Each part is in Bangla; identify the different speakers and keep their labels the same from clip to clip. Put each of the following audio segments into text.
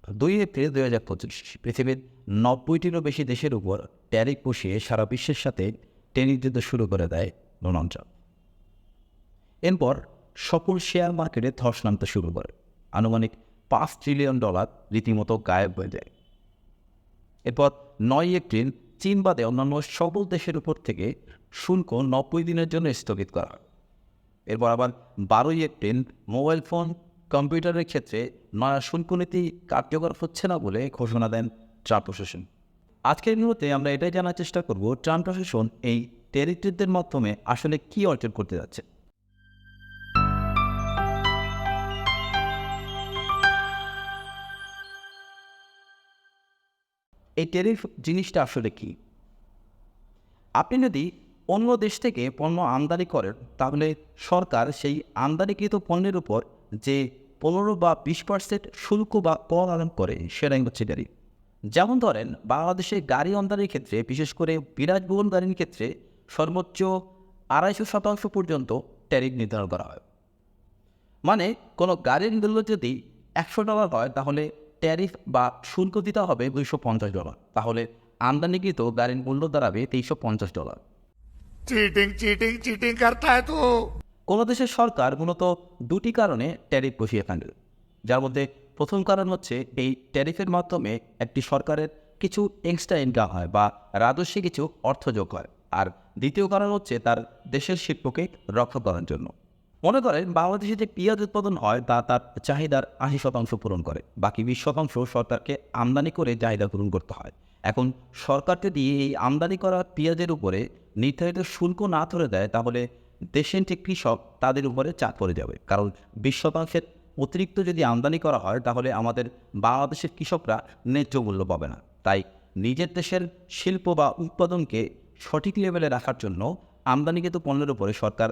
Speaker 1: 2 এপ্রিল 2025 পৃথিবীর 90টিরও বেশি দেশের উপর ট্যারিফ বসিয়ে সারা বিশ্বের সাথে টেনিস যুদ্ধ শুরু করে দেয় ডোনাল্ড ট্রাম্প। এরপর সকল শেয়ার মার্কেটে ধস নামতে শুরু করে। আনুমানিক $5 ট্রিলিয়ন রীতিমতো গায়েব হয়ে যায়। এরপর 9 এপ্রিল চীন বাদে অন্যান্য সকল দেশের উপর থেকে শুল্ক 90 দিনের জন্য স্থগিত করা হয়। এরপর আবার 12 এপ্রিল মোবাইল ফোন, কম্পিউটারের ক্ষেত্রে নয়া শুল্ক নীতি কার্যকর হচ্ছে না বলে ঘোষণা দেন ট্রাম্প প্রশাসন। আজকের ভিডিওতে আমরা এটাই জানার চেষ্টা করব ট্রাম্প প্রশাসন এই ট্যারিফ যুদ্ধের মাধ্যমে আসলে কী অর্জন করতে যাচ্ছে। এই ট্যারিফ জিনিসটা আসলে কি? আপনি যদি অন্য দেশ থেকে পণ্য আমদানি করেন তাহলে সরকার সেই আমদানিকৃত পণ্যের উপর যে 15 বা 20% শুল্ক বা কর আরোপ করে সেটাই হচ্ছে ট্যারিফ। যেমন ধরেন বাংলাদেশে গাড়ি আমদানির ক্ষেত্রে, বিশেষ করে বিলাসবহুল গাড়ির ক্ষেত্রে সর্বোচ্চ 250% পর্যন্ত ট্যারিফ নির্ধারণ করা হয়। মানে কোনো গাড়ির মূল্য যদি $100 হয় তাহলে ট্যারিফ বা শুল্ক দিতে হবে $250। তাহলে আমদানিকৃত গাড়ির মূল্য দাঁড়াবে $350।
Speaker 2: चीटिंग चीटिंग चीटिंग करता है तू।
Speaker 1: কোনো দেশের সরকার মূলত দুটি কারণে ট্যারিফ বসিয়ে থাকে, যার মধ্যে প্রথম কারণ হচ্ছে এই ট্যারিফের মাধ্যমে একটি সরকারের কিছু এক্সট্রা ইনকাম হয় বা রাজস্বে কিছু অর্থ যোগ হয়। আর দ্বিতীয় কারণ হচ্ছে তার দেশের শিল্পকে রক্ষা করার জন্য। মনে করেন বাংলাদেশে যে পেঁয়াজ উৎপাদন হয় তা তার চাহিদার 80% পূরণ করে, বাকি 20% সরকারকে আমদানি করে চাহিদা পূরণ করতে হয়। এখন সরকারকে দিয়ে এই আমদানি করা পেঁয়াজের উপরে নির্ধারিত শুল্ক না ধরে দেয় তাহলে দেশের যে কৃষক তাদের উপরে চাপ পড়ে যাবে, কারণ 20% অতিরিক্ত যদি আমদানি করা হয় তাহলে আমাদের বাংলাদেশের কৃষকরা ন্যায্য মূল্য পাবে না। তাই নিজের দেশের শিল্প বা উৎপাদনকে সঠিক লেভেলে রাখার জন্য আমদানিকৃত পণ্যের উপরে সরকার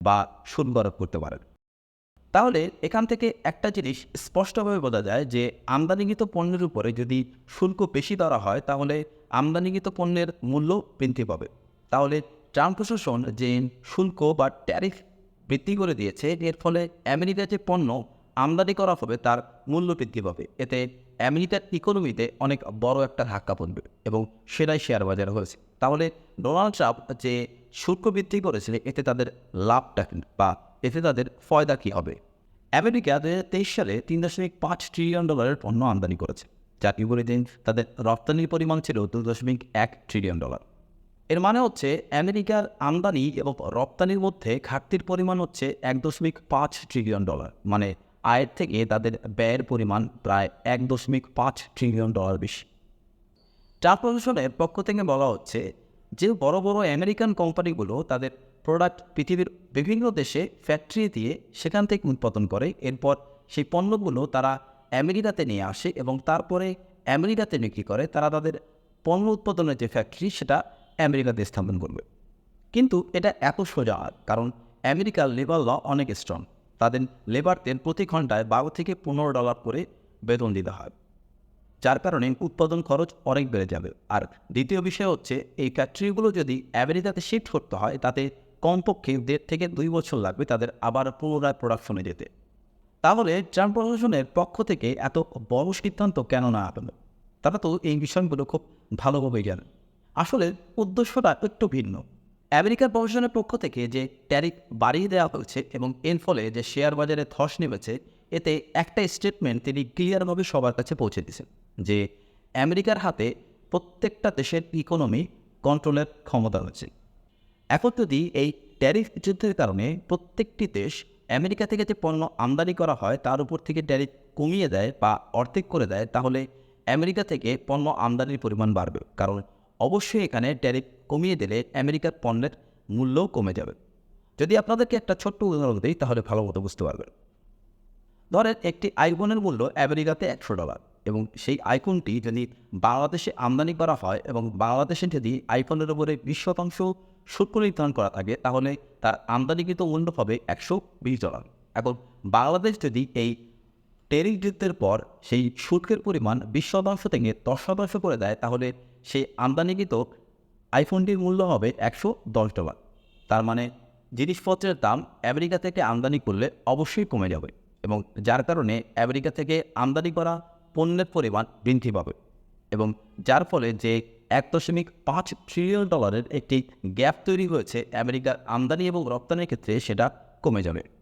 Speaker 1: বা শুল্ক আরোপ করতে পারেন। তাহলে এখান থেকে একটা জিনিস স্পষ্টভাবে বোঝা যায় যে আমদানিকৃত পণ্যের উপরে যদি শুল্ক বেশি ধরা হয় তাহলে আমদানিকৃত পণ্যের মূল্য বৃদ্ধি পাবে। তাহলে ট্রাম্প প্রশাসন যে শুল্ক বা ট্যারিফ বৃদ্ধি করে দিয়েছে, এর ফলে আমেরিকার যে পণ্য আমদানি করা হবে তার মূল্য বৃদ্ধি পাবে। এতে আমেরিকার ইকোনমিতে অনেক বড় একটা ধাক্কা পড়বে এবং সেটাই শেয়ার বাজারে হয়েছে। তাহলে ডোনাল্ড ট্রাম্প যে শুল্ক বৃদ্ধি করেছিল এতে তাদের লাভটা কি বা এতে তাদের ফয়দা কী হবে? আমেরিকা 2023 সালে $3.5 ট্রিলিয়ন পণ্য আমদানি করেছে, যার বিপরীতে তাদের রপ্তানির পরিমাণ ছিল $2.1 ট্রিলিয়ন। এর মানে হচ্ছে আমেরিকার আমদানি এবং রপ্তানির মধ্যে ঘাটতির পরিমাণ হচ্ছে $1.5 ট্রিলিয়ন। মানে আয়ের থেকে তাদের ব্যয়ের পরিমাণ প্রায় $1.5 ট্রিলিয়ন বেশি। ট্রাম্প প্রশাসনের পক্ষ থেকে বলা হচ্ছে যে বড় বড় আমেরিকান কোম্পানিগুলো তাদের প্রোডাক্ট পৃথিবীর বিভিন্ন দেশে ফ্যাক্টরি দিয়ে সেখান থেকে উৎপাদন করে, এরপর সেই পণ্যগুলো তারা আমেরিকাতে নিয়ে আসে এবং তারপরে আমেরিকাতে বিক্রি করে। তারা তাদের পণ্য উৎপাদনের যে ফ্যাক্টরি সেটা আমেরিকাতে স্থাপন করবে। কিন্তু এটা এত সোজা আর, কারণ আমেরিকার লেবার ল অনেক স্ট্রং। তাদের লেবারদের প্রতি ঘন্টায় $12 থেকে $15 করে বেতন দিতে হয়, যার কারণে উৎপাদন খরচ অনেক বেড়ে যাবে। আর দ্বিতীয় বিষয় হচ্ছে এই ফ্যাক্টরিগুলো যদি আমেরিকাতে শিফট করতে হয় তাতে কমপক্ষে 1.5 থেকে 2 বছর লাগবে তাদের আবার পুনরায় প্রোডাকশনে যেতে। তাহলে ট্রাম্প প্রশাসনের পক্ষ থেকে এত বড় সিদ্ধান্ত কেন না হলো? তারা তো এই বিষয়গুলো খুব ভালোভাবেই জানেন। আসলে উদ্দেশ্যটা একটু ভিন্ন। আমেরিকার প্রশাসনের পক্ষ থেকে যে ট্যারিফ বাড়িয়ে দেওয়া হয়েছে এবং এর ফলে যে শেয়ার বাজারে ধস নেমেছে, এতে একটা স্টেটমেন্ট তিনি ক্লিয়ারভাবে সবার কাছে পৌঁছে দিয়েছেন যে আমেরিকার হাতে প্রত্যেকটা দেশের ইকোনমি কন্ট্রোলের ক্ষমতা রয়েছে। এখন যদি এই ট্যারিফ যুদ্ধের কারণে প্রত্যেকটি দেশ আমেরিকা থেকে যে পণ্য আমদানি করা হয় তার উপর থেকে ট্যারিফ কমিয়ে দেয় বা অর্ধেক করে দেয়, তাহলে আমেরিকা থেকে পণ্য আমদানির পরিমাণ বাড়বে, কারণ অবশ্যই এখানে ট্যারিফ কমিয়ে দিলে আমেরিকার পণ্যের মূল্যও কমে যাবে। যদি আপনাদেরকে একটা ছোট্ট উদাহরণ দিই তাহলে ভালো মতো বুঝতে পারবেন। ধরেন একটি আইফোনের মূল্য আমেরিকাতে $100 এবং সেই আইফোনটি যদি বাংলাদেশে আমদানি করা হয় এবং বাংলাদেশে যদি আইফোনের উপরে 20% শুল্ক নির্ধারণ করা থাকে তাহলে তার আমদানিকৃত মূল্য হবে $120। এখন বাংলাদেশ যদি এই ট্যারিফ যুদ্ধের পর সেই শুল্কের পরিমাণ 20% থেকে 10% করে দেয় তাহলে সেই আমদানিকৃত আইফোনটির মূল্য হবে $110। তার মানে জিনিসপত্রের দাম আমেরিকা থেকে আমদানি করলে অবশ্যই কমে যাবে এবং যার কারণে আমেরিকা থেকে আমদানি করা পণ্যের পরিমাণ বৃদ্ধি পাবে এবং যার ফলে যে $1.5 ট্রিলিয়ন একটি গ্যাপ তৈরি হয়েছে আমেরিকার আমদানি এবং রপ্তানির ক্ষেত্রে সেটা কমে যাবে।